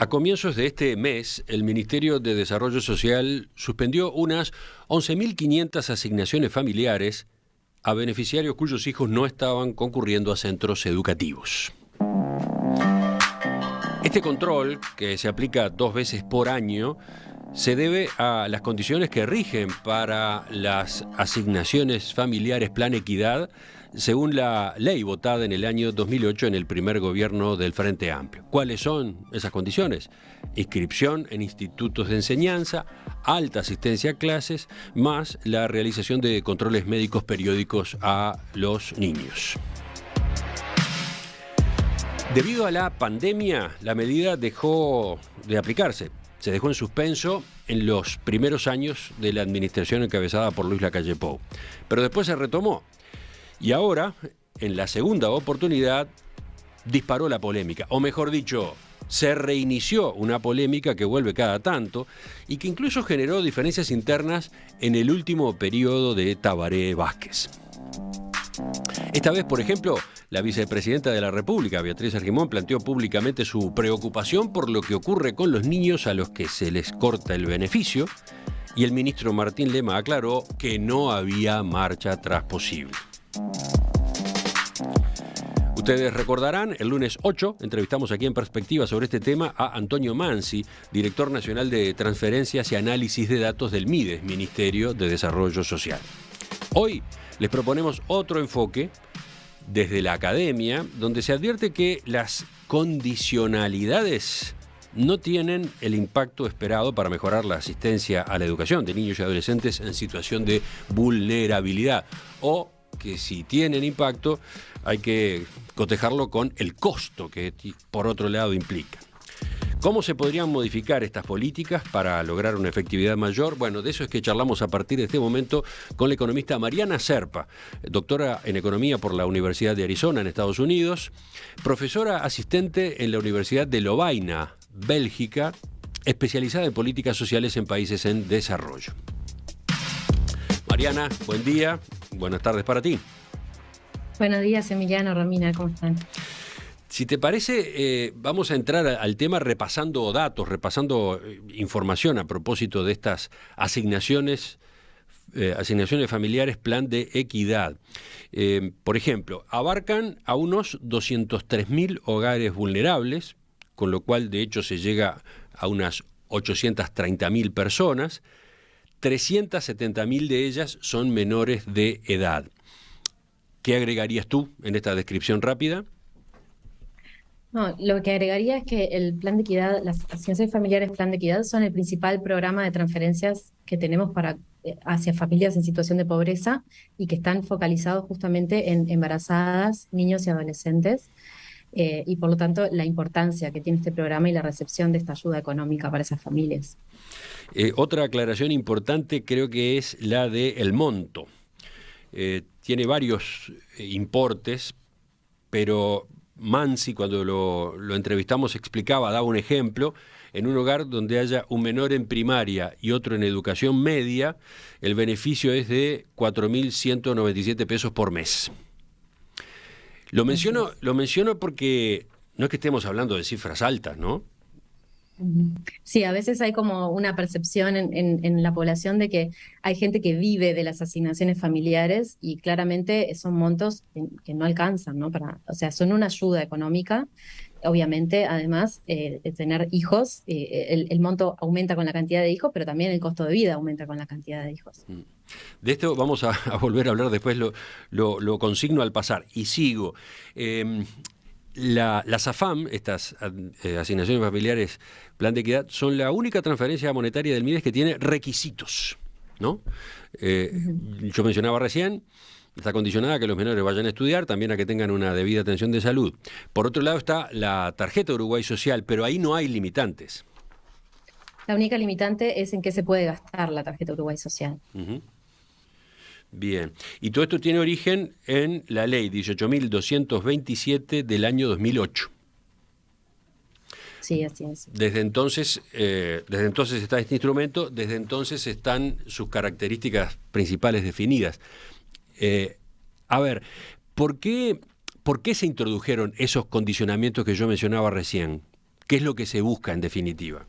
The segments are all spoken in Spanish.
A comienzos de este mes, el Ministerio de Desarrollo Social suspendió unas 11.500 asignaciones familiares a beneficiarios cuyos hijos no estaban concurriendo a centros educativos. Este control, que se aplica 2 veces por año, se debe a las condiciones que rigen para las asignaciones familiares Plan Equidad, según la ley votada en el año 2008 en el primer gobierno del Frente Amplio. ¿Cuáles son esas condiciones? Inscripción en institutos de enseñanza, alta asistencia a clases, más la realización de controles médicos periódicos a los niños. Debido a la pandemia, la medida dejó de aplicarse. Se dejó en suspenso en los primeros años de la administración encabezada por Luis Lacalle Pou. Pero después se retomó. Y ahora, en la segunda oportunidad, disparó la polémica. O mejor dicho, se reinició una polémica que vuelve cada tanto y que incluso generó diferencias internas en el último periodo de Tabaré Vázquez. Esta vez, por ejemplo, la vicepresidenta de la República, Beatriz Argimón, planteó públicamente su preocupación por lo que ocurre con los niños a los que se les corta el beneficio, y el ministro Martín Lema aclaró que no había marcha atrás posible. Ustedes recordarán, el lunes 8 entrevistamos aquí en Perspectiva sobre este tema a Antonio Mansi, director nacional de Transferencias y Análisis de Datos del MIDES, Ministerio de Desarrollo Social. Hoy les proponemos otro enfoque desde la academia, donde se advierte que las condicionalidades no tienen el impacto esperado para mejorar la asistencia a la educación de niños y adolescentes en situación de vulnerabilidad, o que si tienen impacto hay que cotejarlo con el costo que por otro lado implica. ¿Cómo se podrían modificar estas políticas para lograr una efectividad mayor? Bueno, de eso es que charlamos a partir de este momento con la economista Mariana Serpa, doctora en Economía por la Universidad de Arizona en Estados Unidos, profesora asistente en la Universidad de Lovaina, Bélgica, especializada en políticas sociales en países en desarrollo. Mariana, buen día, buenas tardes para ti. Buenos días, Emiliano, Romina, ¿cómo están? Si te parece, vamos a entrar al tema repasando datos, repasando información a propósito de estas asignaciones familiares Plan de Equidad. Por ejemplo, abarcan a unos 203.000 hogares vulnerables, con lo cual de hecho se llega a unas 830.000 personas. 370.000 de ellas son menores de edad. ¿Qué agregarías tú en esta descripción rápida? No, lo que agregaría es que el Plan de Equidad, las asignaciones familiares Plan de Equidad son el principal programa de transferencias que tenemos hacia familias en situación de pobreza y que están focalizados justamente en embarazadas, niños y adolescentes, y por lo tanto la importancia que tiene este programa y la recepción de esta ayuda económica para esas familias. Otra aclaración importante creo que es la del monto. Tiene varios importes, pero Mansi, cuando lo entrevistamos, explicaba, daba un ejemplo: en un hogar donde haya un menor en primaria y otro en educación media, el beneficio es de 4.197 pesos por mes. Lo menciono porque no es que estemos hablando de cifras altas, ¿no? Sí, a veces hay como una percepción en la población de que hay gente que vive de las asignaciones familiares y claramente son montos que no alcanzan, ¿no? O sea, son una ayuda económica. Obviamente, además de tener hijos, el monto aumenta con la cantidad de hijos, pero también el costo de vida aumenta con la cantidad de hijos. De esto vamos a volver a hablar después, lo consigno al pasar y sigo. Las AFAM, estas asignaciones familiares Plan de Equidad, son la única transferencia monetaria del MIDES que tiene requisitos, ¿no? Yo mencionaba recién, está condicionada a que los menores vayan a estudiar, también a que tengan una debida atención de salud. Por otro lado está la tarjeta Uruguay Social, pero ahí no hay limitantes. La única limitante es en qué se puede gastar la tarjeta Uruguay Social. Bien, y todo esto tiene origen en la ley 18.227 del año 2008. Sí, así es. Desde entonces está este instrumento, desde entonces están sus características principales definidas. A ver, ¿por qué se introdujeron esos condicionamientos que yo mencionaba recién? ¿Qué es lo que se busca en definitiva?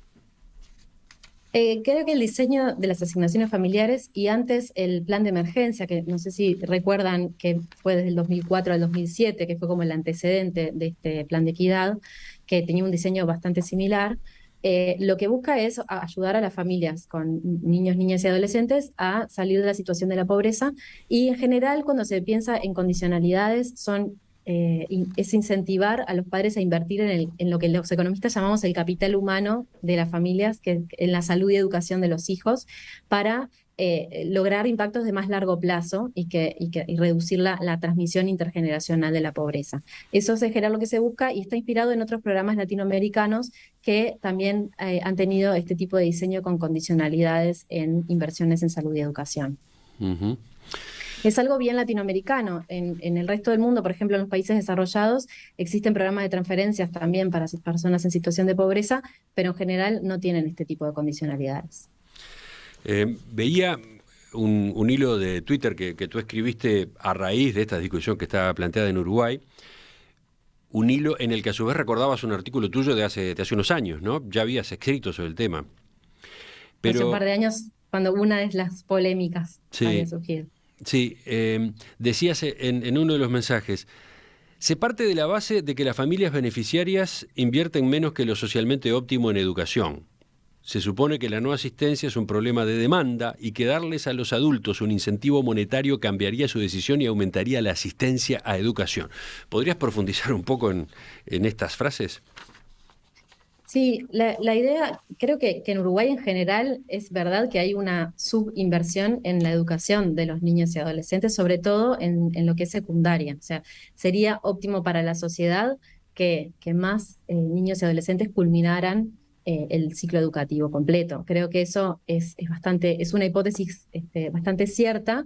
Creo que el diseño de las asignaciones familiares y antes el plan de emergencia, que no sé si recuerdan que fue desde el 2004 al 2007, que fue como el antecedente de este plan de equidad, que tenía un diseño bastante similar, lo que busca es ayudar a las familias con niños, niñas y adolescentes a salir de la situación de la pobreza y en general cuando se piensa en condicionalidades es incentivar a los padres a invertir en lo que los economistas llamamos el capital humano de las familias, que en la salud y educación de los hijos, para lograr impactos de más largo plazo y reducir la transmisión intergeneracional de la pobreza. Eso es en general lo que se busca y está inspirado en otros programas latinoamericanos que también han tenido este tipo de diseño con condicionalidades en inversiones en salud y educación. Uh-huh. Es algo bien latinoamericano. En el resto del mundo, por ejemplo, en los países desarrollados, existen programas de transferencias también para personas en situación de pobreza, pero en general no tienen este tipo de condicionalidades. Veía un hilo de Twitter que tú escribiste a raíz de esta discusión que está planteada en Uruguay, un hilo en el que a su vez recordabas un artículo tuyo de hace unos años, ¿no? Ya habías escrito sobre el tema. Hace un par de años, cuando una de las polémicas había surgido. Sí, decías en uno de los mensajes, se parte de la base de que las familias beneficiarias invierten menos que lo socialmente óptimo en educación. Se supone que la no asistencia es un problema de demanda y que darles a los adultos un incentivo monetario cambiaría su decisión y aumentaría la asistencia a educación. ¿Podrías profundizar un poco en estas frases? Sí, la idea, creo que en Uruguay en general es verdad que hay una subinversión en la educación de los niños y adolescentes, sobre todo en lo que es secundaria. O sea, sería óptimo para la sociedad que más niños y adolescentes culminaran el ciclo educativo completo. Creo que eso es una hipótesis bastante cierta.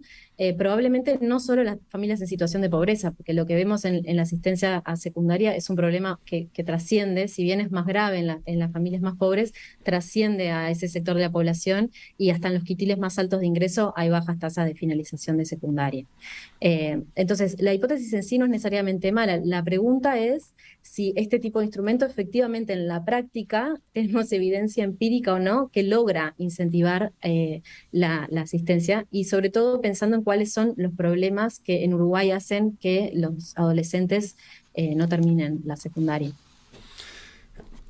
Probablemente no solo las familias en situación de pobreza, porque lo que vemos en la asistencia a secundaria es un problema que trasciende, si bien es más grave en las familias más pobres, trasciende a ese sector de la población y hasta en los quintiles más altos de ingreso hay bajas tasas de finalización de secundaria. Entonces, la hipótesis en sí no es necesariamente mala. La pregunta es si este tipo de instrumento efectivamente en la práctica tenemos evidencia empírica o no que logra incentivar la asistencia y sobre todo pensando en cuáles son los problemas que en Uruguay hacen que los adolescentes no terminen la secundaria.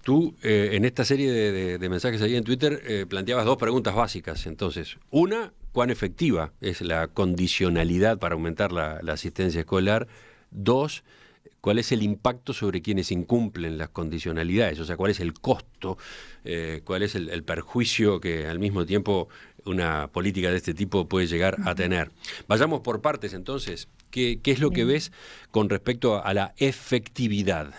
Tú, en esta serie de mensajes ahí en Twitter, planteabas dos preguntas básicas. Entonces, una, ¿cuán efectiva es la condicionalidad para aumentar la asistencia escolar? Dos, ¿cuál es el impacto sobre quienes incumplen las condicionalidades? O sea, ¿cuál es el costo? ¿Cuál es el perjuicio que al mismo tiempo una política de este tipo puede llegar a tener? Vayamos por partes, entonces. ¿Qué es lo que ves con respecto a la efectividad?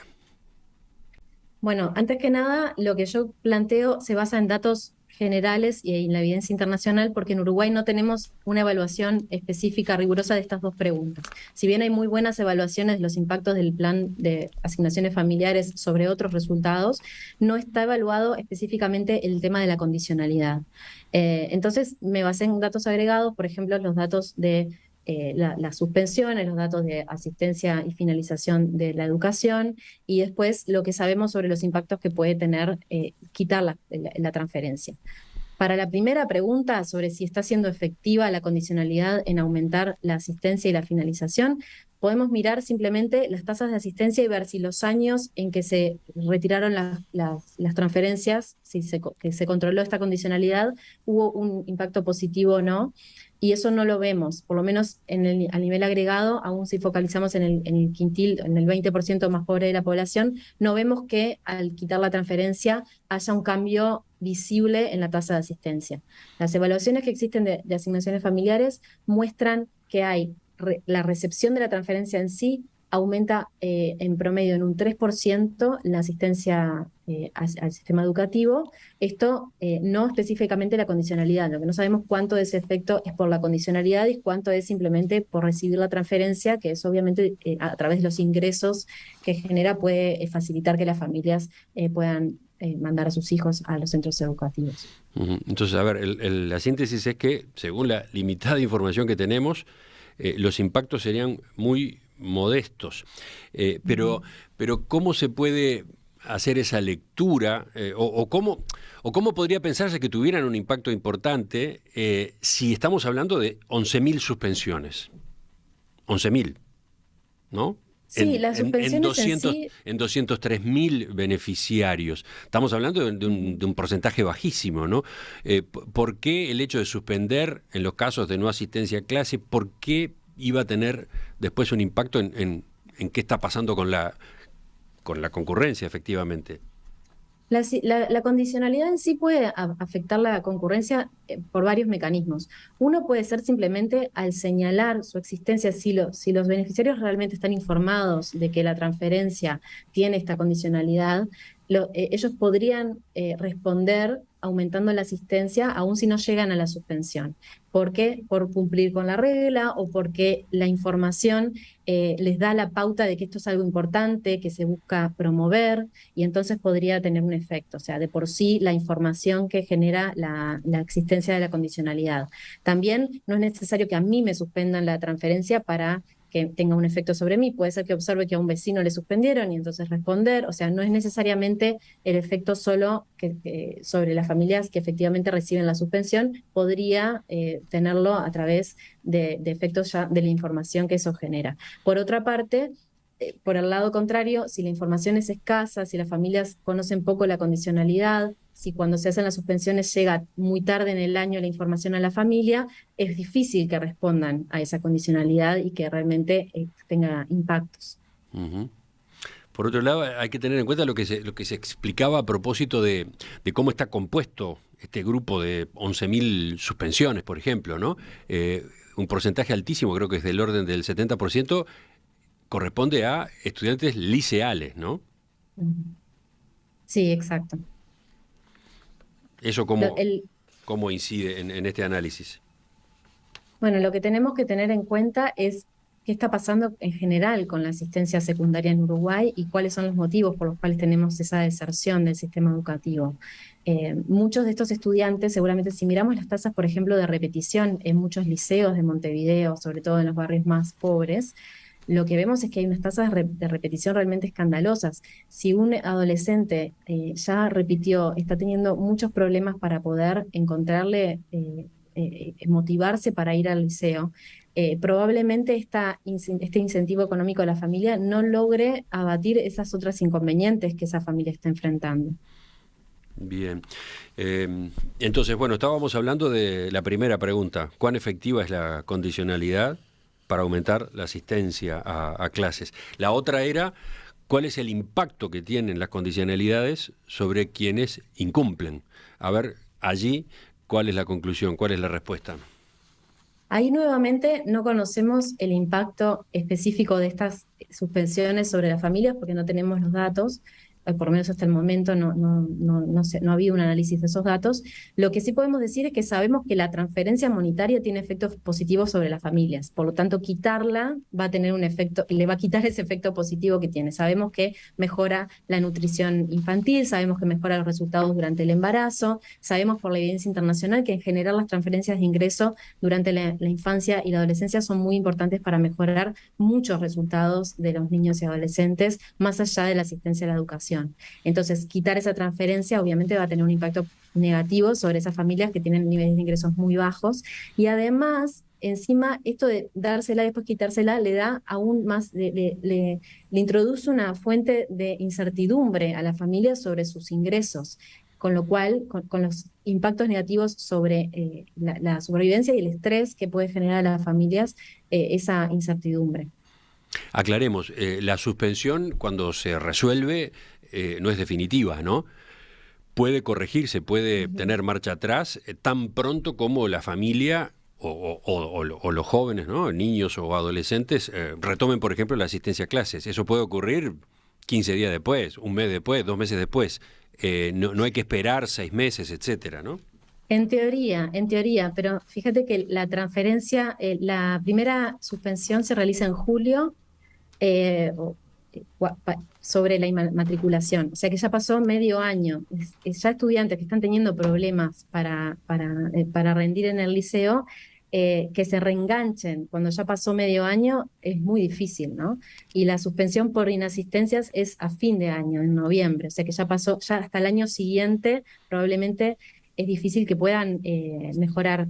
Bueno, antes que nada, lo que yo planteo se basa en datos generales y en la evidencia internacional, porque en Uruguay no tenemos una evaluación específica, rigurosa de estas dos preguntas. Si bien hay muy buenas evaluaciones de los impactos del plan de asignaciones familiares sobre otros resultados, no está evaluado específicamente el tema de la condicionalidad. Entonces, me basé en datos agregados, por ejemplo, los datos de las suspensiones, los datos de asistencia y finalización de la educación y después lo que sabemos sobre los impactos que puede tener quitar la transferencia. Para la primera pregunta sobre si está siendo efectiva la condicionalidad en aumentar la asistencia y la finalización, podemos mirar simplemente las tasas de asistencia y ver si los años en que se retiraron las transferencias, que se controló esta condicionalidad, hubo un impacto positivo o no. Y eso no lo vemos, por lo menos a nivel agregado, aún si focalizamos en el quintil, en el 20% más pobre de la población, no vemos que al quitar la transferencia haya un cambio visible en la tasa de asistencia. Las evaluaciones que existen de asignaciones familiares muestran que hay la recepción de la transferencia en sí aumenta en promedio en un 3% la asistencia al sistema educativo. Esto no específicamente la condicionalidad. Lo que no sabemos cuánto de ese efecto es por la condicionalidad y cuánto es simplemente por recibir la transferencia, que es obviamente a través de los ingresos que genera puede facilitar que las familias puedan mandar a sus hijos a los centros educativos. Entonces, a ver, la síntesis es que, según la limitada información que tenemos, los impactos serían muy modestos. Pero ¿cómo se puede hacer esa lectura o cómo podría pensarse que tuvieran un impacto importante si estamos hablando de 11.000 suspensiones. 11.000, ¿no? Sí, las suspensiones en sí. En 203.000 beneficiarios. Estamos hablando de un porcentaje bajísimo, ¿no? ¿Por qué el hecho de suspender en los casos de no asistencia a clase, por qué iba a tener después un impacto en qué está pasando con la concurrencia, efectivamente? La condicionalidad en sí puede afectar la concurrencia por varios mecanismos. Uno puede ser simplemente al señalar su existencia, si los beneficiarios realmente están informados de que la transferencia tiene esta condicionalidad, ellos podrían responder aumentando la asistencia aun si no llegan a la suspensión. ¿Por qué? Por cumplir con la regla o porque la información les da la pauta de que esto es algo importante, que se busca promover, y entonces podría tener un efecto. O sea, de por sí la información que genera la existencia de la condicionalidad. También no es necesario que a mí me suspendan la transferencia para que tenga un efecto sobre mí. Puede ser que observe que a un vecino le suspendieron y entonces responder. O sea, no es necesariamente el efecto solo sobre las familias que efectivamente reciben la suspensión. Podría tenerlo a través de efectos ya de la información que eso genera. Por otra parte, por el lado contrario, si la información es escasa, si las familias conocen poco la condicionalidad, si cuando se hacen las suspensiones llega muy tarde en el año la información a la familia, es difícil que respondan a esa condicionalidad y que realmente tenga impactos. Ujú. Por otro lado, hay que tener en cuenta lo que se explicaba a propósito de cómo está compuesto este grupo de 11.000 suspensiones, por ejemplo, ¿no? Un porcentaje altísimo, creo que es del orden del 70%, corresponde a estudiantes liceales, ¿no? Sí, exacto. ¿Eso Lo- cómo, el, cómo incide en este análisis? Bueno, lo que tenemos que tener en cuenta es qué está pasando en general con la asistencia secundaria en Uruguay y cuáles son los motivos por los cuales tenemos esa deserción del sistema educativo. Muchos de estos estudiantes, seguramente si miramos las tasas, por ejemplo, de repetición en muchos liceos de Montevideo, sobre todo en los barrios más pobres, lo que vemos es que hay unas tasas de repetición realmente escandalosas. Si un adolescente ya repitió, está teniendo muchos problemas para poder encontrarle motivarse para ir al liceo, probablemente este incentivo económico de la familia no logre abatir esas otras inconvenientes que esa familia está enfrentando. Bien. Entonces, bueno, estábamos hablando de la primera pregunta. ¿Cuán efectiva es la condicionalidad para aumentar la asistencia a clases? La otra era, ¿cuál es el impacto que tienen las condicionalidades sobre quienes incumplen? A ver, allí, ¿cuál es la conclusión? ¿Cuál es la respuesta? Ahí nuevamente no conocemos el impacto específico de estas suspensiones sobre las familias porque no tenemos los datos, por lo menos hasta el momento no ha habido un análisis de esos datos. Lo que sí podemos decir es que sabemos que la transferencia monetaria tiene efectos positivos sobre las familias, por lo tanto quitarla va a tener un efecto, le va a quitar ese efecto positivo que tiene. Sabemos que mejora la nutrición infantil, sabemos que mejora los resultados durante el embarazo, sabemos por la evidencia internacional que en general las transferencias de ingreso durante la infancia y la adolescencia son muy importantes para mejorar muchos resultados de los niños y adolescentes, más allá de la asistencia a la educación. Entonces, quitar esa transferencia obviamente va a tener un impacto negativo sobre esas familias que tienen niveles de ingresos muy bajos y además encima esto de dársela y después quitársela le da aún más, le introduce una fuente de incertidumbre a la familia sobre sus ingresos, con lo cual, con los impactos negativos sobre la supervivencia y el estrés que puede generar a las familias esa incertidumbre. Aclaremos, la suspensión cuando se resuelve no es definitiva, ¿no? Puede corregirse, puede Ujú. tener marcha atrás tan pronto como la familia o los jóvenes, ¿no? Niños o adolescentes retomen, por ejemplo, la asistencia a clases. Eso puede ocurrir 15 días después, un mes después, 2 meses después. No hay que esperar 6 meses, etcétera, ¿no? En teoría, pero fíjate que la transferencia, la primera suspensión se realiza en julio sobre la matriculación. O sea que ya pasó medio año. Ya estudiantes que están teniendo problemas para rendir en el liceo que se reenganchen cuando ya pasó medio año es muy difícil, ¿no? Y la suspensión por inasistencias es a fin de año, en noviembre, o sea que ya pasó, ya hasta el año siguiente probablemente es difícil que puedan mejorar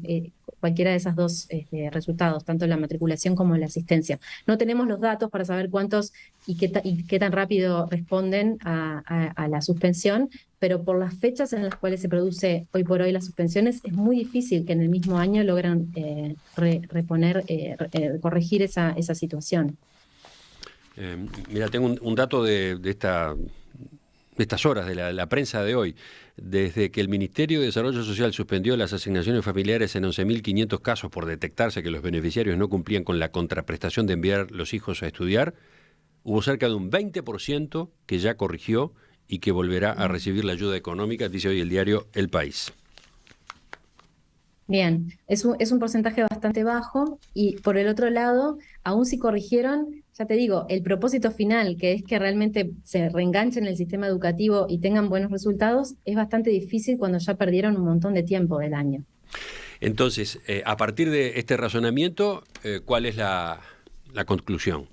cualquiera de esos dos resultados, tanto la matriculación como la asistencia. No tenemos los datos para saber cuántos y qué tan rápido responden a la suspensión, pero por las fechas en las cuales se produce hoy por hoy las suspensiones, es muy difícil que en el mismo año logran reponer, corregir esa situación. Mira, tengo un dato de estas horas de la prensa de hoy. Desde que el Ministerio de Desarrollo Social suspendió las asignaciones familiares en 11.500 casos por detectarse que los beneficiarios no cumplían con la contraprestación de enviar los hijos a estudiar, hubo cerca de un 20% que ya corrigió y que volverá a recibir la ayuda económica, dice hoy el diario El País. Bien, es un porcentaje bastante bajo y por el otro lado, aún si corrigieron, ya te digo, el propósito final, que es que realmente se reenganchen en el sistema educativo y tengan buenos resultados, es bastante difícil cuando ya perdieron un montón de tiempo del año. Entonces, a partir de este razonamiento, ¿cuál es la conclusión?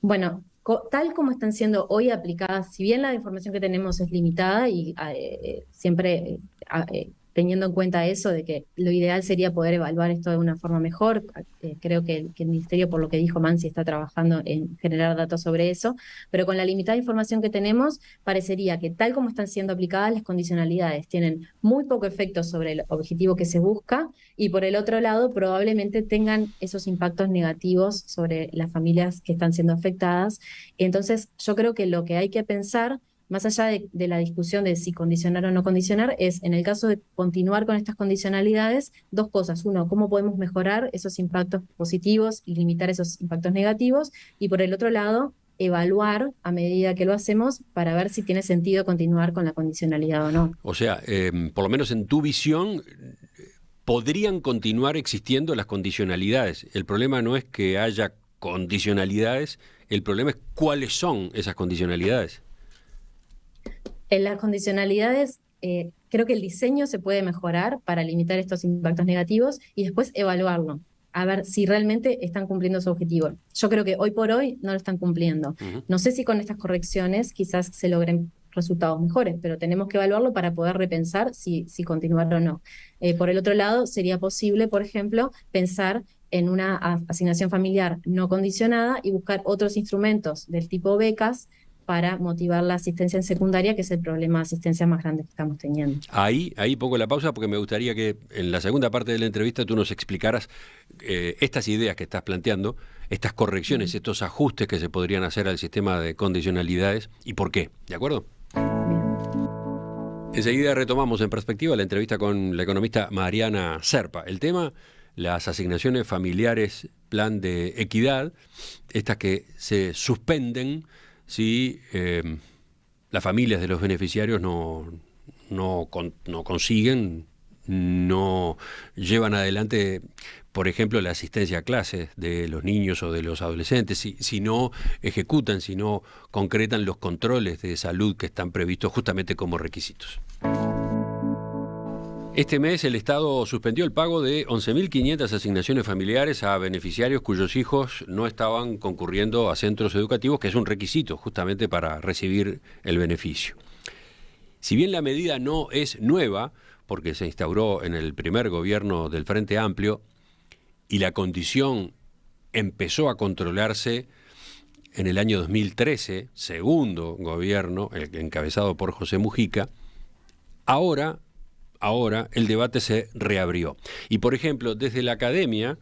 Bueno, tal como están siendo hoy aplicadas, si bien la información que tenemos es limitada y siempre teniendo en cuenta eso de que lo ideal sería poder evaluar esto de una forma mejor, creo que el Ministerio, por lo que dijo Mansi, está trabajando en generar datos sobre eso, pero con la limitada información que tenemos, parecería que tal como están siendo aplicadas las condicionalidades tienen muy poco efecto sobre el objetivo que se busca y por el otro lado probablemente tengan esos impactos negativos sobre las familias que están siendo afectadas. Entonces, yo creo que lo que hay que pensar, más allá de la discusión de si condicionar o no condicionar, es en el caso de continuar con estas condicionalidades, dos cosas. Uno, cómo podemos mejorar esos impactos positivos y limitar esos impactos negativos. Y por el otro lado, evaluar a medida que lo hacemos para ver si tiene sentido continuar con la condicionalidad o no. O sea, por lo menos en tu visión, podrían continuar existiendo las condicionalidades. El problema no es que haya condicionalidades, el problema es cuáles son esas condicionalidades. En las condicionalidades, creo que el diseño se puede mejorar para limitar estos impactos negativos y después evaluarlo, a ver si realmente están cumpliendo su objetivo. Yo creo que hoy por hoy no lo están cumpliendo. Uh-huh. No sé si con estas correcciones quizás se logren resultados mejores, pero tenemos que evaluarlo para poder repensar si continuar o no. Por el otro lado, sería posible, por ejemplo, pensar en una asignación familiar no condicionada y buscar otros instrumentos del tipo becas para motivar la asistencia en secundaria, que es el problema de asistencia más grande que estamos teniendo. Ahí pongo la pausa porque me gustaría que en la segunda parte de la entrevista tú nos explicaras estas ideas que estás planteando, estas correcciones, estos ajustes que se podrían hacer al sistema de condicionalidades y por qué, ¿de acuerdo? Bien. Enseguida retomamos en perspectiva la entrevista con la economista Mariana Serpa. El tema, las asignaciones familiares, plan de equidad, estas que se suspenden si las familias de los beneficiarios no consiguen, no llevan adelante, por ejemplo, la asistencia a clases de los niños o de los adolescentes, si no ejecutan, si no concretan los controles de salud que están previstos justamente como requisitos. Este mes el Estado suspendió el pago de 11.500 asignaciones familiares a beneficiarios cuyos hijos no estaban concurriendo a centros educativos, que es un requisito justamente para recibir el beneficio. Si bien la medida no es nueva, porque se instauró en el primer gobierno del Frente Amplio y la condición empezó a controlarse en el año 2013, segundo gobierno, el encabezado por José Mujica, ahora el debate se reabrió. Y, por ejemplo, desde la academia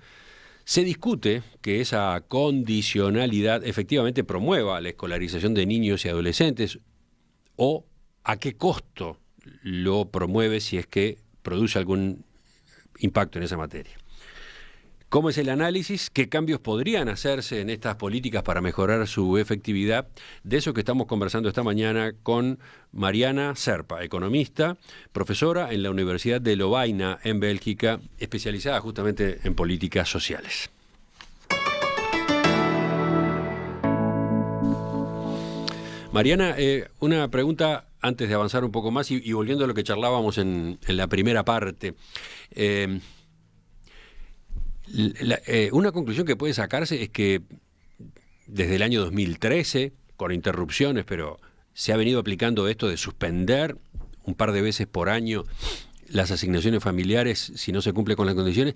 se discute que esa condicionalidad efectivamente promueva la escolarización de niños y adolescentes o a qué costo lo promueve si es que produce algún impacto en esa materia. ¿Cómo es el análisis? ¿Qué cambios podrían hacerse en estas políticas para mejorar su efectividad? De eso que estamos conversando esta mañana con Mariana Serpa, economista, profesora en la Universidad de Lovaina en Bélgica, especializada justamente en políticas sociales. Mariana, una pregunta antes de avanzar un poco más y volviendo a lo que charlábamos en la primera parte, una conclusión que puede sacarse es que desde el año 2013, con interrupciones, pero se ha venido aplicando esto de suspender un par de veces por año las asignaciones familiares si no se cumple con las condiciones,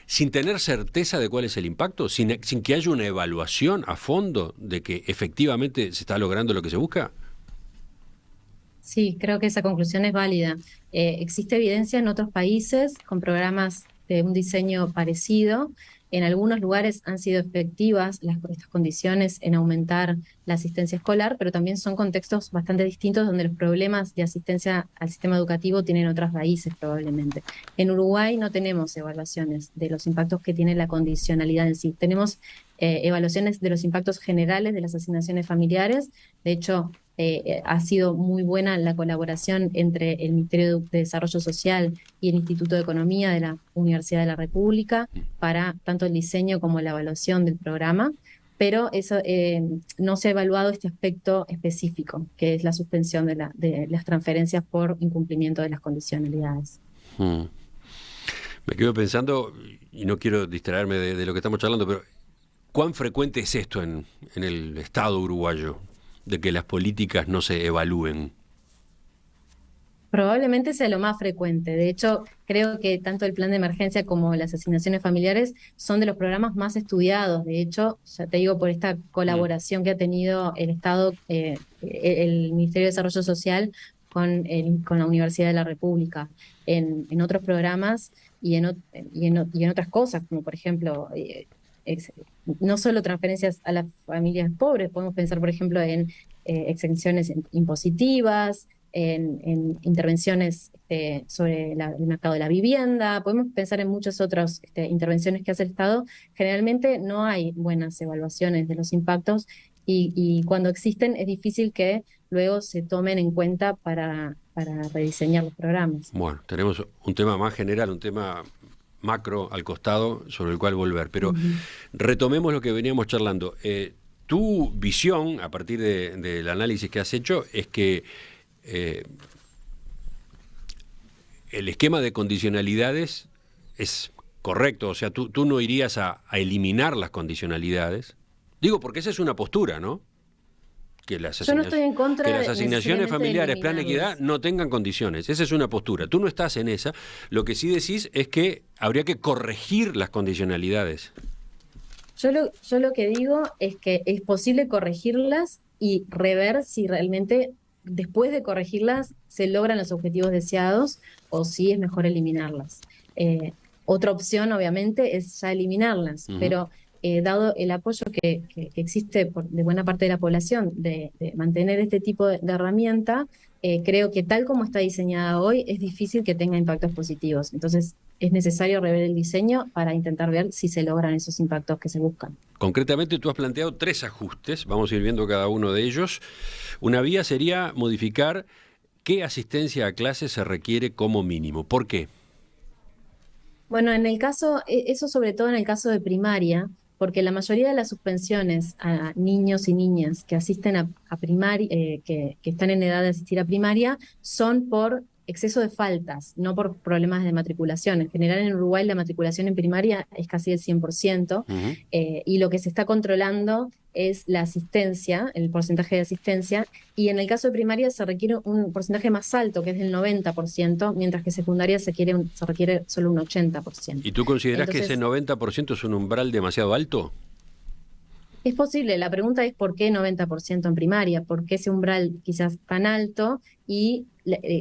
sin tener certeza de cuál es el impacto, sin que haya una evaluación a fondo de que efectivamente se está logrando lo que se busca. Sí, creo que esa conclusión es válida. Existe evidencia en otros países con programas de un diseño parecido. En algunos lugares han sido efectivas estas condiciones en aumentar la asistencia escolar, pero también son contextos bastante distintos donde los problemas de asistencia al sistema educativo tienen otras raíces probablemente. En Uruguay no tenemos evaluaciones de los impactos que tiene la condicionalidad en sí. Tenemos evaluaciones de los impactos generales de las asignaciones familiares. De hecho, ha sido muy buena la colaboración entre el Ministerio de Desarrollo Social y el Instituto de Economía de la Universidad de la República para tanto el diseño como la evaluación del programa, pero eso no se ha evaluado este aspecto específico, que es la suspensión de las transferencias por incumplimiento de las condicionalidades. Me quedo pensando, y no quiero distraerme de lo que estamos charlando, pero ¿cuán frecuente es esto en el Estado uruguayo? De que las políticas no se evalúen. Probablemente sea lo más frecuente. De hecho, creo que tanto el plan de emergencia como las asignaciones familiares son de los programas más estudiados. De hecho, ya te digo, por esta colaboración que ha tenido el Estado, el Ministerio de Desarrollo Social con la Universidad de la República, en otros programas y en otras cosas, como por ejemplo, no solo transferencias a las familias pobres, podemos pensar, por ejemplo, en exenciones impositivas, en intervenciones sobre el mercado de la vivienda, podemos pensar en muchas otras intervenciones que hace el Estado. Generalmente no hay buenas evaluaciones de los impactos y cuando existen es difícil que luego se tomen en cuenta para rediseñar los programas. Bueno, tenemos un tema más general, un tema macro al costado sobre el cual volver, pero retomemos lo que veníamos charlando. Tu visión, a partir del análisis que has hecho, es que el esquema de condicionalidades es correcto, o sea, tú no irías a eliminar las condicionalidades. Digo, porque esa es una postura, ¿no? Que Yo no estoy en contra que las asignaciones familiares, plan de equidad, no tengan condiciones. Esa es una postura. Tú no estás en esa. Lo que sí decís es que habría que corregir las condicionalidades. Yo lo que digo es que es posible corregirlas y rever si realmente después de corregirlas se logran los objetivos deseados o si es mejor eliminarlas. Otra opción, obviamente, es ya eliminarlas, pero dado el apoyo que existe de buena parte de la población de mantener este tipo de herramienta, creo que tal como está diseñada hoy es difícil que tenga impactos positivos. Entonces es necesario rever el diseño para intentar ver si se logran esos impactos que se buscan. Concretamente, tú has planteado 3 ajustes, vamos a ir viendo cada uno de ellos. Una vía sería modificar qué asistencia a clases se requiere como mínimo. ¿Por qué? Bueno, en el caso, eso sobre todo en el caso de primaria, porque la mayoría de las suspensiones a niños y niñas que asisten a primaria, que están en edad de asistir a primaria, son por exceso de faltas, no por problemas de matriculación. En general en Uruguay la matriculación en primaria es casi el 100%, y lo que se está controlando es la asistencia, el porcentaje de asistencia, y en el caso de primaria se requiere un porcentaje más alto, que es del 90%, mientras que secundaria se requiere solo un 80%. ¿Y tú consideras Entonces, que ese 90% es un umbral demasiado alto? es posible, la pregunta es por qué 90% en primaria, por qué ese umbral quizás tan alto, y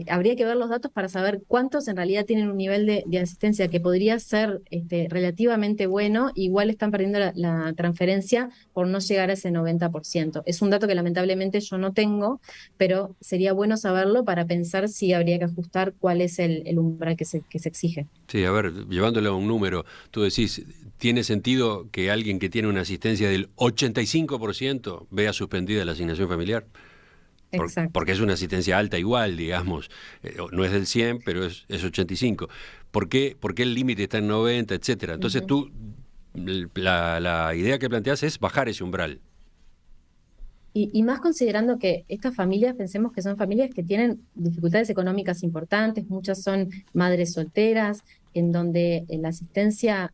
habría que ver los datos para saber cuántos en realidad tienen un nivel de asistencia que podría ser relativamente bueno, igual están perdiendo la transferencia por no llegar a ese 90%. Es un dato que lamentablemente yo no tengo, pero sería bueno saberlo para pensar si habría que ajustar cuál es el umbral que se exige. Sí, a ver, llevándolo a un número, tú decís, ¿tiene sentido que alguien que tiene una asistencia del 85% vea suspendida la asignación familiar? Exacto. Porque es una asistencia alta igual, digamos, no es del 100, pero es 85. ¿Por qué el límite está en 90, etcétera? Entonces tú, la idea que planteas es bajar ese umbral. Y más considerando que estas familias, pensemos que son familias que tienen dificultades económicas importantes, muchas son madres solteras, en donde la asistencia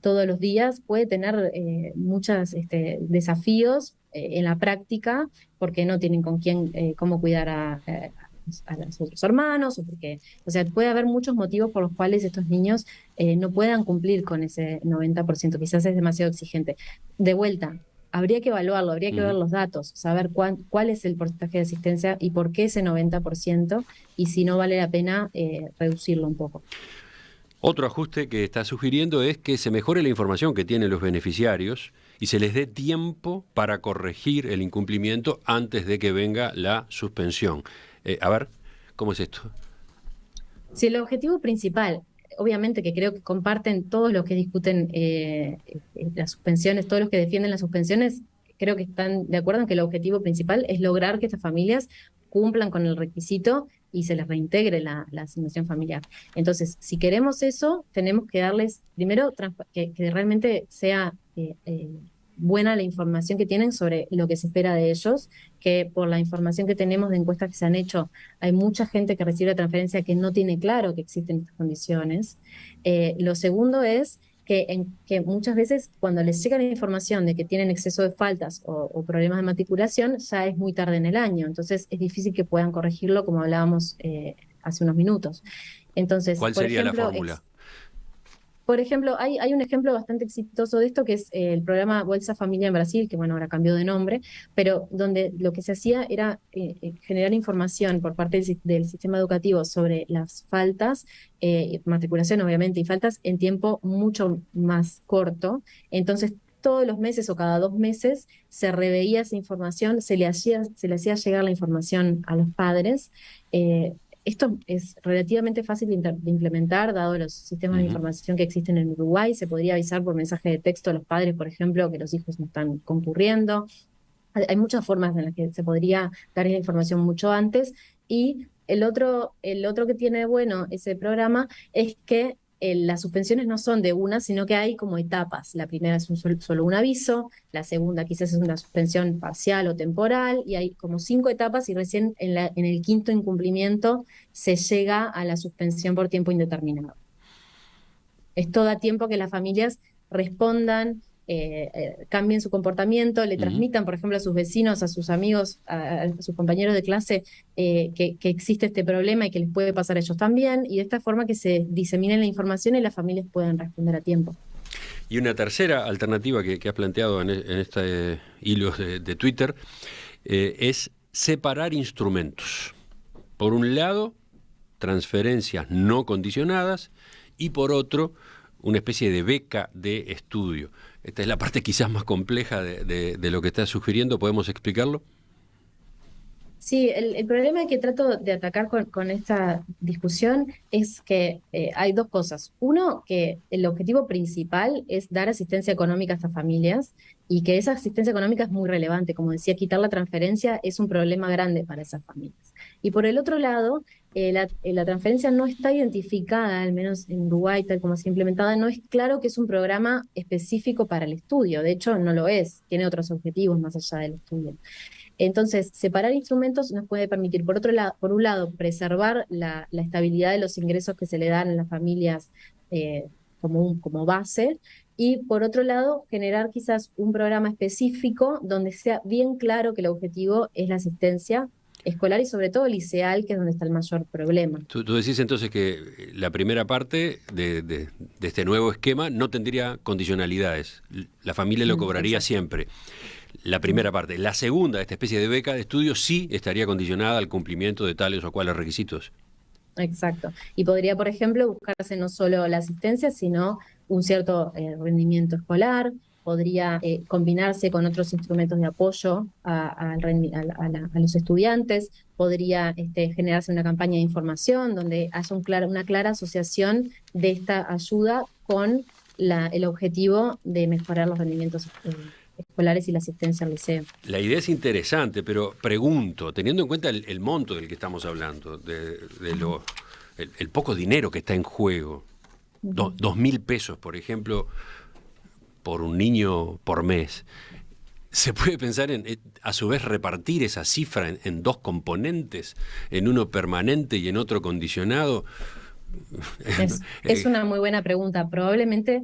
todos los días puede tener muchos desafíos en la práctica, porque no tienen con quién, cómo cuidar a los otros hermanos, o sea, puede haber muchos motivos por los cuales estos niños no puedan cumplir con ese 90%, quizás es demasiado exigente. De vuelta, habría que evaluarlo, habría que ver los datos, saber cuál es el porcentaje de asistencia y por qué ese 90%, y si no vale la pena reducirlo un poco. Otro ajuste que está sugiriendo es que se mejore la información que tienen los beneficiarios y se les dé tiempo para corregir el incumplimiento antes de que venga la suspensión. A ver, ¿cómo es esto? Si el objetivo principal, obviamente que creo que comparten todos los que discuten las suspensiones, todos los que defienden las suspensiones, creo que están de acuerdo en que el objetivo principal es lograr que estas familias cumplan con el requisito y se les reintegre la asignación familiar. Entonces, si queremos eso, tenemos que darles, primero, que realmente sea buena la información que tienen sobre lo que se espera de ellos, que por la información que tenemos de encuestas que se han hecho, hay mucha gente que recibe la transferencia que no tiene claro que existen estas condiciones. Lo segundo es que muchas veces cuando les llega la información de que tienen exceso de faltas o problemas de matriculación, ya es muy tarde en el año, entonces es difícil que puedan corregirlo, como hablábamos hace unos minutos. Entonces, ¿Cuál sería la fórmula? Por ejemplo, hay un ejemplo bastante exitoso de esto, que es el programa Bolsa Familia en Brasil, que bueno, ahora cambió de nombre, pero donde lo que se hacía era generar información por parte del sistema educativo sobre las faltas, matriculación obviamente, y faltas en tiempo mucho más corto. Entonces, todos los meses o cada 2 meses se reveía esa información, se le hacía llegar la información a los padres. Esto es relativamente fácil de implementar, dado los sistemas de información que existen en Uruguay. Se podría avisar por mensaje de texto a los padres, por ejemplo, que los hijos no están concurriendo. Hay muchas formas en las que se podría dar esa información mucho antes. Y el otro que tiene de bueno ese programa es que las suspensiones no son de una, sino que hay como etapas. La primera es solo un aviso, la segunda quizás es una suspensión parcial o temporal, y hay como 5 etapas, y recién en el quinto incumplimiento se llega a la suspensión por tiempo indeterminado. Esto da tiempo que las familias respondan, cambien su comportamiento, le transmitan, por ejemplo, a sus vecinos, a sus amigos, a sus compañeros de clase, que existe este problema y que les puede pasar a ellos también, y de esta forma que se disemine la información y las familias puedan responder a tiempo. Y una tercera alternativa que has planteado en este hilo de Twitter es separar instrumentos. Por un lado, transferencias no condicionadas, y por otro, una especie de beca de estudio. Esta es la parte quizás más compleja de lo que estás sugiriendo. ¿Podemos explicarlo? Sí, el problema que trato de atacar con esta discusión es que hay dos cosas. Uno, que el objetivo principal es dar asistencia económica a estas familias, y que esa asistencia económica es muy relevante. Como decía, quitar la transferencia es un problema grande para esas familias. Y por el otro lado, la transferencia no está identificada, al menos en Uruguay, tal como se ha implementada, no es claro que es un programa específico para el estudio. De hecho, no lo es, tiene otros objetivos más allá del estudio. Entonces, separar instrumentos nos puede permitir, por un lado, preservar la estabilidad de los ingresos que se le dan a las familias como base, y por otro lado, generar quizás un programa específico donde sea bien claro que el objetivo es la asistencia escolar y sobre todo liceal, que es donde está el mayor problema. Tú decís entonces que la primera parte de este nuevo esquema no tendría condicionalidades. La familia lo cobraría Exacto. siempre. La primera parte. La segunda, esta especie de beca de estudio, sí estaría condicionada al cumplimiento de tales o cuales requisitos. Exacto. Y podría, por ejemplo, buscarse no solo la asistencia, sino un cierto rendimiento escolar. Podría combinarse con otros instrumentos de apoyo a los estudiantes. Podría generarse una campaña de información donde haya una clara asociación de esta ayuda con el objetivo de mejorar los rendimientos escolares y la asistencia al liceo. La idea es interesante, pero pregunto, teniendo en cuenta el monto del que estamos hablando, el poco dinero que está en juego, 2.000 pesos, por ejemplo, por un niño por mes, ¿Se puede pensar en, a su vez, repartir esa cifra en dos componentes, en uno permanente y en otro condicionado? Es una muy buena pregunta. Probablemente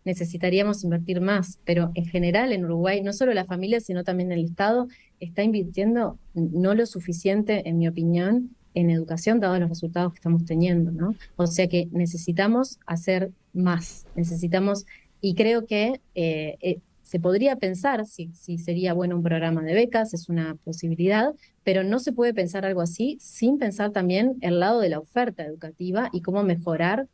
necesitaríamos invertir más, pero en general en Uruguay, no solo la familia, sino también el Estado, está invirtiendo no lo suficiente, en mi opinión, en educación, dados los resultados que estamos teniendo, ¿no? O sea que necesitamos hacer más, necesitamos, y creo que se podría pensar si sería bueno un programa de becas, es una posibilidad, pero no se puede pensar algo así sin pensar también el lado de la oferta educativa y cómo mejorar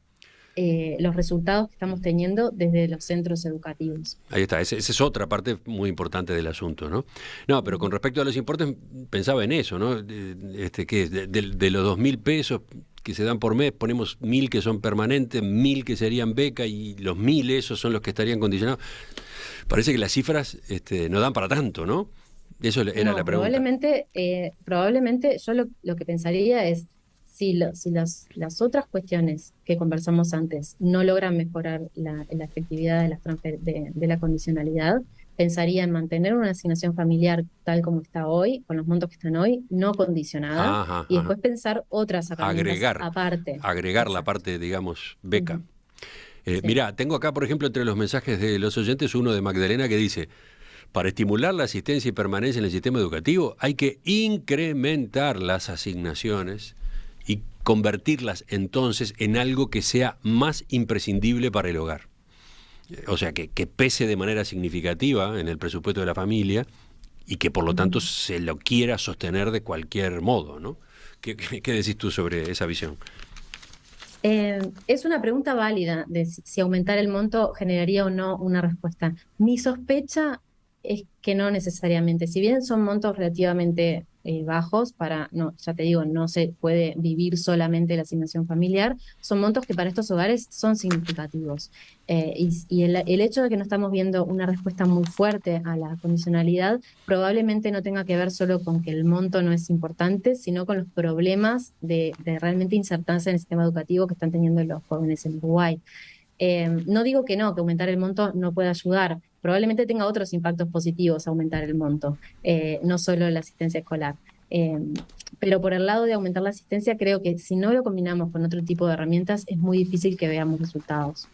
los resultados que estamos teniendo desde los centros educativos. Ahí está, esa es otra parte muy importante del asunto, ¿no? No, pero con respecto a los importes, pensaba en eso, ¿no? Que de los 2.000 pesos que se dan por mes, ponemos 1.000 que son permanentes, 1.000 que serían beca y los 1.000 esos son los que estarían condicionados. Parece que las cifras no dan para tanto, ¿no? Eso era la pregunta. Probablemente yo lo que pensaría es, si las otras cuestiones que conversamos antes no logran mejorar la efectividad de la condicionalidad, pensaría en mantener una asignación familiar tal como está hoy, con los montos que están hoy, no condicionada, Ajá, y ajá. después pensar otras herramientas aparte. Agregar la Exacto. parte, digamos, beca. Ujú. Sí. Mirá, tengo acá, por ejemplo, entre los mensajes de los oyentes, uno de Magdalena que dice: para estimular la asistencia y permanencia en el sistema educativo hay que incrementar las asignaciones y convertirlas entonces en algo que sea más imprescindible para el hogar. O sea, que pese de manera significativa en el presupuesto de la familia y que por lo tanto Ujú. se lo quiera sostener de cualquier modo, ¿no? ¿Qué decís tú sobre esa visión? Es una pregunta válida de si aumentar el monto generaría o no una respuesta. Mi sospecha es que no necesariamente. Si bien son montos relativamente bajos no, ya te digo, no se puede vivir solamente la asignación familiar, son montos que para estos hogares son significativos. Y el hecho de que no estamos viendo una respuesta muy fuerte a la condicionalidad probablemente no tenga que ver solo con que el monto no es importante, sino con los problemas de realmente insertarse en el sistema educativo que están teniendo los jóvenes en Uruguay. No digo que aumentar el monto no pueda ayudar. Probablemente tenga otros impactos positivos aumentar el monto, no solo la asistencia escolar. Eh, pero por el lado de aumentar la asistencia, creo que si no lo combinamos con otro tipo de herramientas, es muy difícil que veamos resultados.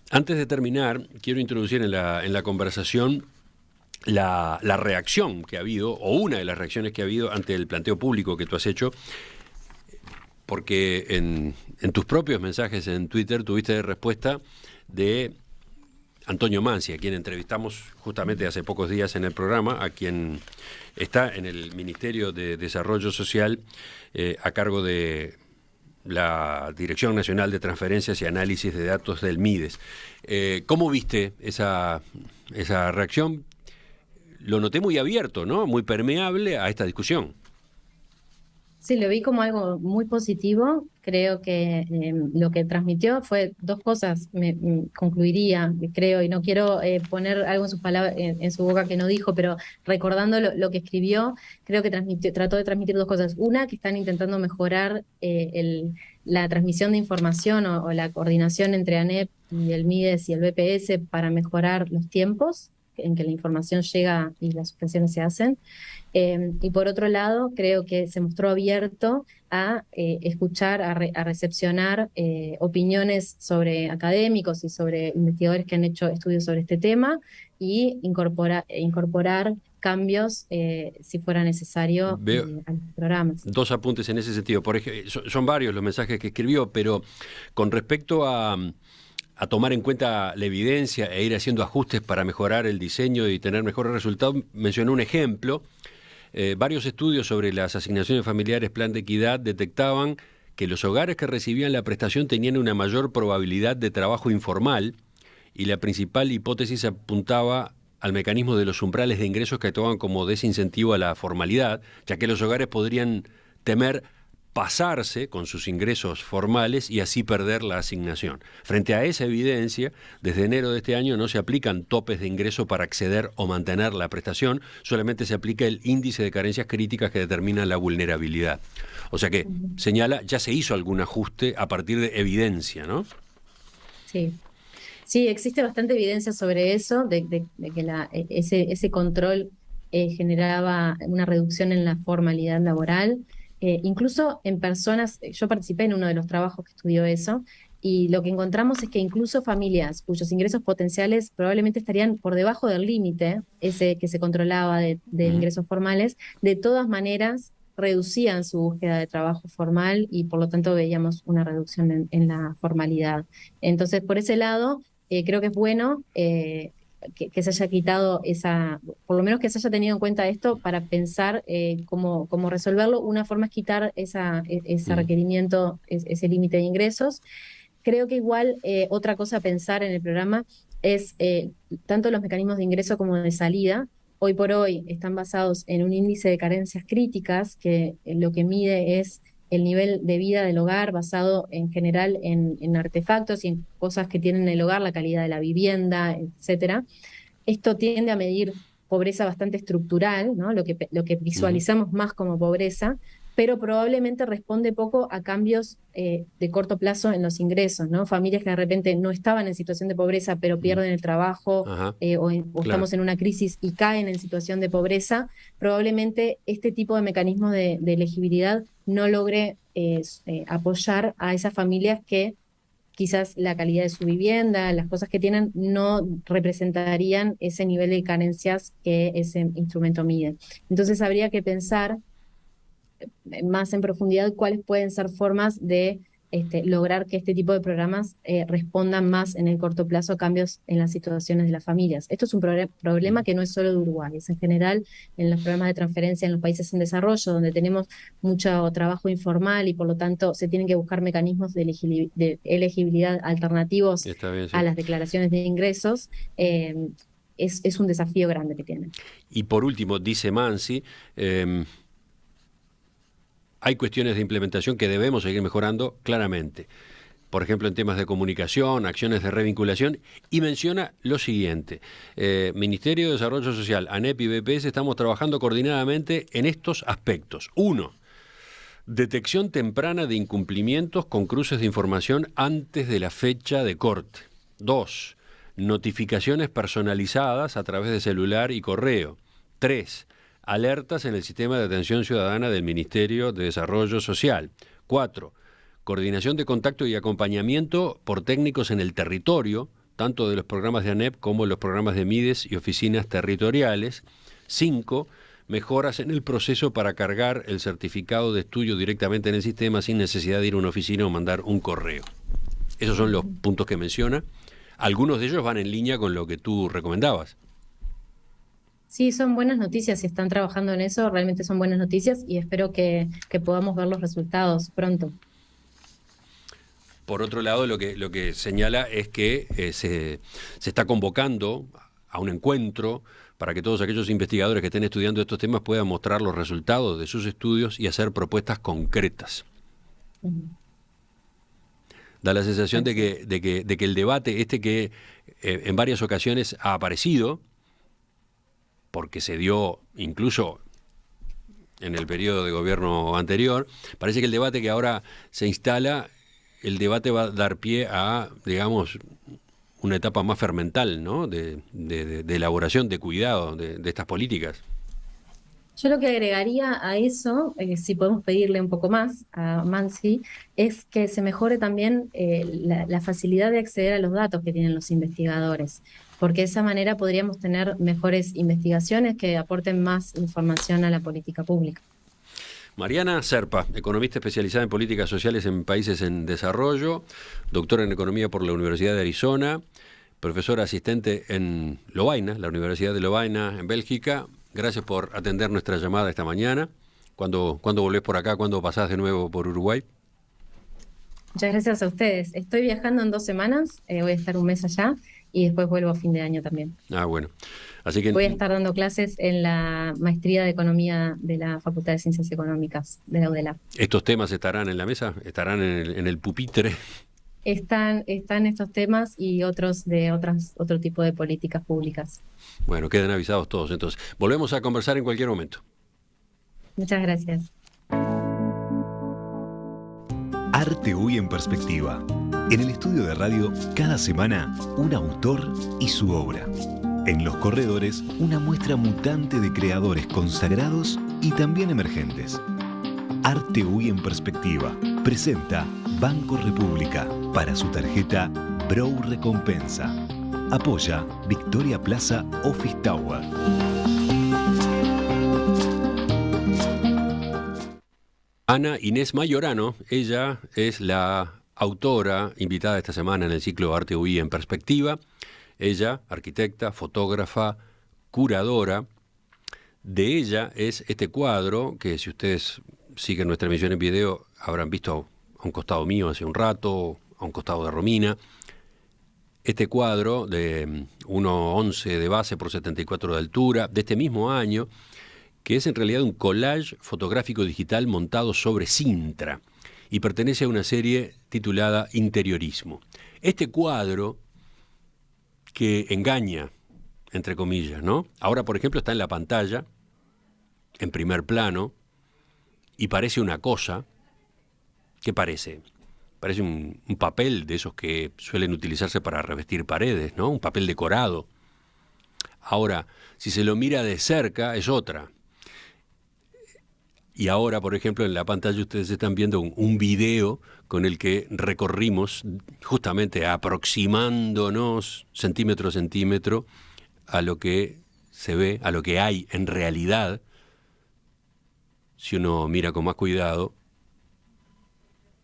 Antes de terminar, quiero introducir en la conversación la reacción que ha habido, o una de las reacciones que ha habido ante el planteo público que tú has hecho, porque en tus propios mensajes en Twitter tuviste respuesta de Antonio Mansi, a quien entrevistamos justamente hace pocos días en el programa, a quien está en el Ministerio de Desarrollo Social a cargo de la Dirección Nacional de Transferencias y Análisis de Datos del MIDES. ¿Cómo viste esa reacción? Lo noté muy abierto, ¿no? Muy permeable a esta discusión. Sí, lo vi como algo muy positivo. Creo que lo que transmitió fue dos cosas, concluiría, creo, y no quiero poner algo en sus palabras, en su boca que no dijo, pero recordando lo que escribió, creo que trató de transmitir dos cosas. Una, que están intentando mejorar la transmisión de información o la coordinación entre ANEP y el MIDES y el BPS para mejorar los tiempos en que la información llega y las suspensiones se hacen. Y por otro lado, creo que se mostró abierto a escuchar, a recepcionar opiniones sobre académicos y sobre investigadores que han hecho estudios sobre este tema y incorporar cambios si fuera necesario Veo a los programas. dos apuntes en ese sentido. Por ejemplo, son varios los mensajes que escribió, pero con respecto a tomar en cuenta la evidencia e ir haciendo ajustes para mejorar el diseño y tener mejores resultados, mencionó un ejemplo. Varios estudios sobre las asignaciones familiares Plan de Equidad detectaban que los hogares que recibían la prestación tenían una mayor probabilidad de trabajo informal y la principal hipótesis apuntaba al mecanismo de los umbrales de ingresos que actuaban como desincentivo a la formalidad, ya que los hogares podrían temer pasarse con sus ingresos formales y así perder la asignación. Frente a esa evidencia, desde enero de este año no se aplican topes de ingreso para acceder o mantener la prestación, solamente se aplica el índice de carencias críticas que determina la vulnerabilidad. O sea que, señala, ya se hizo algún ajuste a partir de evidencia, ¿no? Sí. Sí, existe bastante evidencia sobre eso, de que ese control generaba una reducción en la formalidad laboral. Incluso en personas, yo participé en uno de los trabajos que estudió eso, y lo que encontramos es que incluso familias cuyos ingresos potenciales probablemente estarían por debajo del límite, ese que se controlaba de Ujú. ingresos formales, de todas maneras reducían su búsqueda de trabajo formal y por lo tanto veíamos una reducción en la formalidad. Entonces, por ese lado creo que es bueno que se haya quitado esa, por lo menos que se haya tenido en cuenta esto para pensar cómo resolverlo. Una forma es quitar ese Mm. requerimiento, ese límite de ingresos. Creo que igual otra cosa a pensar en el programa es tanto los mecanismos de ingreso como de salida. Hoy por hoy están basados en un índice de carencias críticas que lo que mide es el nivel de vida del hogar basado en general en artefactos y en cosas que tienen el hogar, la calidad de la vivienda, etcétera. Esto tiende a medir pobreza bastante estructural, ¿no? Lo que Ujú. visualizamos más como pobreza, pero probablemente responde poco a cambios de corto plazo en los ingresos, ¿no? Familias que de repente no estaban en situación de pobreza, pero Mm. pierden el trabajo Ajá, o claro. estamos en una crisis y caen en situación de pobreza, probablemente este tipo de mecanismo de elegibilidad no logre apoyar a esas familias que quizás la calidad de su vivienda, las cosas que tienen, no representarían ese nivel de carencias que ese instrumento mide. Entonces habría que pensar más en profundidad cuáles pueden ser formas de lograr que este tipo de programas respondan más en el corto plazo a cambios en las situaciones de las familias. Esto es un problema Mm. que no es solo de Uruguay, es en general en los programas de transferencia en los países en desarrollo, donde tenemos mucho trabajo informal y por lo tanto se tienen que buscar mecanismos de elegibilidad alternativos Está bien, a sí. las declaraciones de ingresos. Es un desafío grande que tienen. Y por último, dice Mansi, eh, hay cuestiones de implementación que debemos seguir mejorando claramente. Por ejemplo, en temas de comunicación, acciones de revinculación, y menciona lo siguiente. Ministerio de Desarrollo Social, ANEP y BPS estamos trabajando coordinadamente en estos aspectos. Uno, detección temprana de incumplimientos con cruces de información antes de la fecha de corte. 2. Notificaciones personalizadas a través de celular y correo. 3. Alertas en el sistema de atención ciudadana del Ministerio de Desarrollo Social. 4. Coordinación de contacto y acompañamiento por técnicos en el territorio, tanto de los programas de ANEP como los programas de MIDES y oficinas territoriales. 5 mejoras en el proceso para cargar el certificado de estudio directamente en el sistema sin necesidad de ir a una oficina o mandar un correo. Esos son los puntos que menciona. Algunos de ellos van en línea con lo que tú recomendabas. Sí, son buenas noticias. Si están trabajando en eso, realmente son buenas noticias y espero que podamos ver los resultados pronto. Por otro lado, lo que señala es que se está convocando a un encuentro para que todos aquellos investigadores que estén estudiando estos temas puedan mostrar los resultados de sus estudios y hacer propuestas concretas. Ujú. Da la sensación Así es. de que el debate este que en varias ocasiones ha aparecido, porque se dio incluso en el periodo de gobierno anterior, parece que el debate que ahora se instala, el debate va a dar pie a, digamos, una etapa más fermental, ¿no? De elaboración, de cuidado de estas políticas. Yo lo que agregaría a eso, si podemos pedirle un poco más a Mansi, es que se mejore también la facilidad de acceder a los datos que tienen los investigadores, porque de esa manera podríamos tener mejores investigaciones que aporten más información a la política pública. Mariana Serpa, economista especializada en políticas sociales en países en desarrollo, doctora en economía por la Universidad de Arizona, profesora asistente en Lovaina, la Universidad de Lovaina en Bélgica. Gracias por atender nuestra llamada esta mañana. ¿Cuándo volvés por acá? ¿Cuándo pasás de nuevo por Uruguay? Muchas gracias a ustedes. Estoy viajando en 2 semanas, voy a estar un mes allá y después vuelvo a fin de año también. Ah, bueno. Así Voy a que estar dando clases en la maestría de economía de la Facultad de Ciencias Económicas de la UDELA. estos temas estarán en la mesa, estarán en el pupitre. Están estos temas y otros de otro tipo de políticas públicas. Bueno, quedan avisados todos. Entonces, volvemos a conversar en cualquier momento. Muchas gracias. Arte Hoy en Perspectiva, En el estudio de radio, cada semana, un autor y su obra. En Los Corredores, una muestra mutante de creadores consagrados y también emergentes. Arte UI en Perspectiva presenta Banco República para su tarjeta Brow Recompensa. Apoya Victoria Plaza Office Tower. Ana Inés Mayorano, ella es la autora invitada esta semana en el ciclo Arte UI en Perspectiva. Ella, arquitecta, fotógrafa, curadora. De ella es este cuadro que, si ustedes siguen nuestra emisión en video, habrán visto a un costado mío hace un rato, a un costado de Romina. Este cuadro de 1,11 de base por 74 de altura, de este mismo año, que es en realidad un collage fotográfico digital montado sobre cintra y pertenece a una serie titulada Interiorismo. Este cuadro que engaña, entre comillas, ¿no? Ahora, por ejemplo, está en la pantalla, en primer plano, y parece una cosa. ¿Qué parece? Parece un papel de esos que suelen utilizarse para revestir paredes, ¿no? Un papel decorado. Ahora, si se lo mira de cerca, es otra. Y ahora, por ejemplo, en la pantalla ustedes están viendo un video con el que recorrimos, justamente aproximándonos centímetro a centímetro a lo que se ve, a lo que hay en realidad, si uno mira con más cuidado,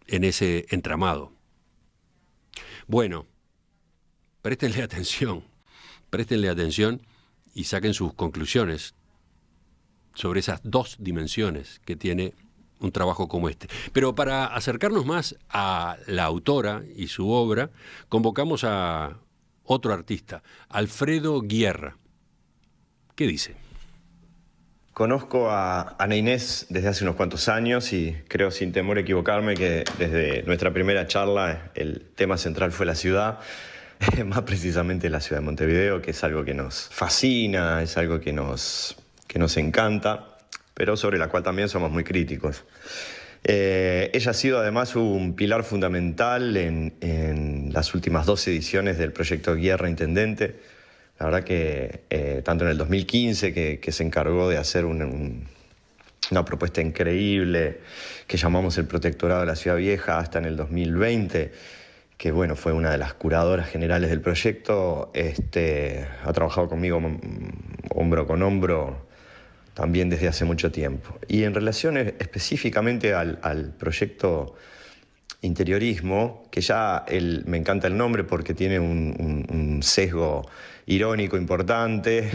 en ese entramado. Bueno, préstenle atención y saquen sus conclusiones sobre esas dos dimensiones que tiene un trabajo como este. Pero para acercarnos más a la autora y su obra, convocamos a otro artista, Alfredo Guierra. ¿Qué dice? Conozco a Ana Inés desde hace unos cuantos años y creo sin temor a equivocarme que desde nuestra primera charla el tema central fue la ciudad, más precisamente la ciudad de Montevideo, que es algo que nos fascina, es algo que nos encanta, pero sobre la cual también somos muy críticos. Ella ha sido además un pilar fundamental en las últimas 2 ediciones del proyecto Guierra Intendente. La verdad que tanto en el 2015, que se encargó de hacer una propuesta increíble que llamamos el Protectorado de la Ciudad Vieja, hasta en el 2020, que bueno, fue una de las curadoras generales del proyecto, ha trabajado conmigo hombro con hombro también desde hace mucho tiempo. Y en relación específicamente al proyecto Interiorismo, que ya me encanta el nombre porque tiene un sesgo irónico importante,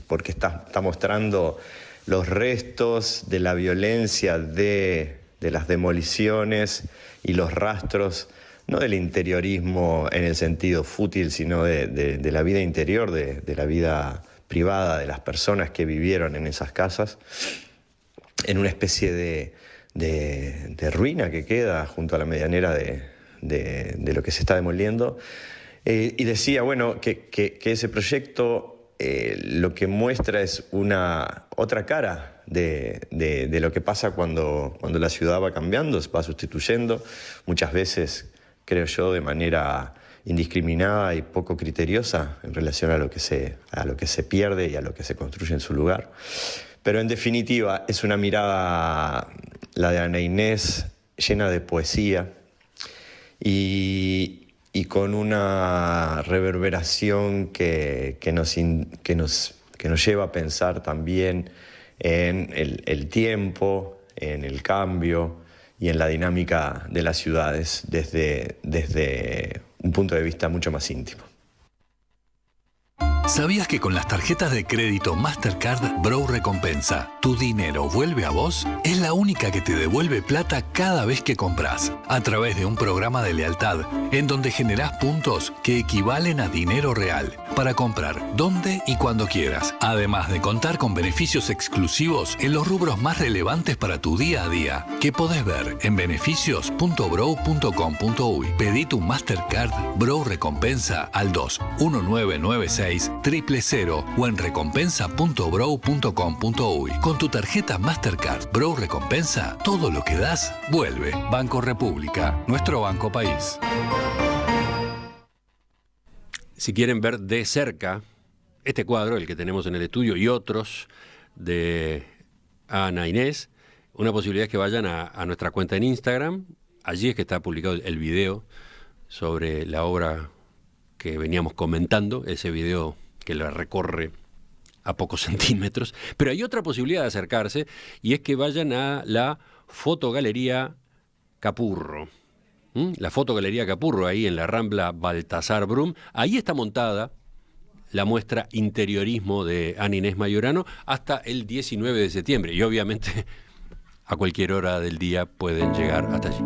porque está mostrando los restos de la violencia de las demoliciones y los rastros, no del interiorismo en el sentido fútil, sino de la vida interior, de la vida privada de las personas que vivieron en esas casas, en una especie de ruina que queda junto a la medianera de lo que se está demoliendo. Y decía, bueno, que ese proyecto lo que muestra es otra cara de lo que pasa cuando la ciudad va cambiando, se va sustituyendo, muchas veces, creo yo, de manera indiscriminada y poco criteriosa en relación a lo que se pierde y a lo que se construye en su lugar. Pero en definitiva es una mirada, la de Ana Inés, llena de poesía y con una reverberación que nos lleva a pensar también en el tiempo, en el cambio y en la dinámica de las ciudades desde un punto de vista mucho más íntimo. ¿Sabías que con las tarjetas de crédito Mastercard Brow Recompensa, tu dinero vuelve a vos? Es la única que te devuelve plata cada vez que compras, a través de un programa de lealtad, en donde generás puntos que equivalen a dinero real, para comprar donde y cuando quieras, además de contar con beneficios exclusivos en los rubros más relevantes para tu día a día, que podés ver en beneficios.brow.com.uy. Pedí tu Mastercard Brow Recompensa al 21996 000 o en recompensa.brow.com.uy. Con tu tarjeta Mastercard Brow Recompensa, todo lo que das vuelve. Banco República, nuestro banco país. Si quieren ver de cerca este cuadro, el que tenemos en el estudio, y otros de Ana Inés, una posibilidad es que vayan a nuestra cuenta en Instagram. Allí es que está publicado el video sobre la obra que veníamos comentando, ese video que la recorre a pocos centímetros. Pero hay otra posibilidad de acercarse, y es que vayan a la Fotogalería Capurro. La Fotogalería Capurro, ahí en la Rambla Baltasar Brum. Ahí está montada la muestra Interiorismo de Ana Inés Mayorano hasta el 19 de septiembre. Y obviamente a cualquier hora del día pueden llegar hasta allí.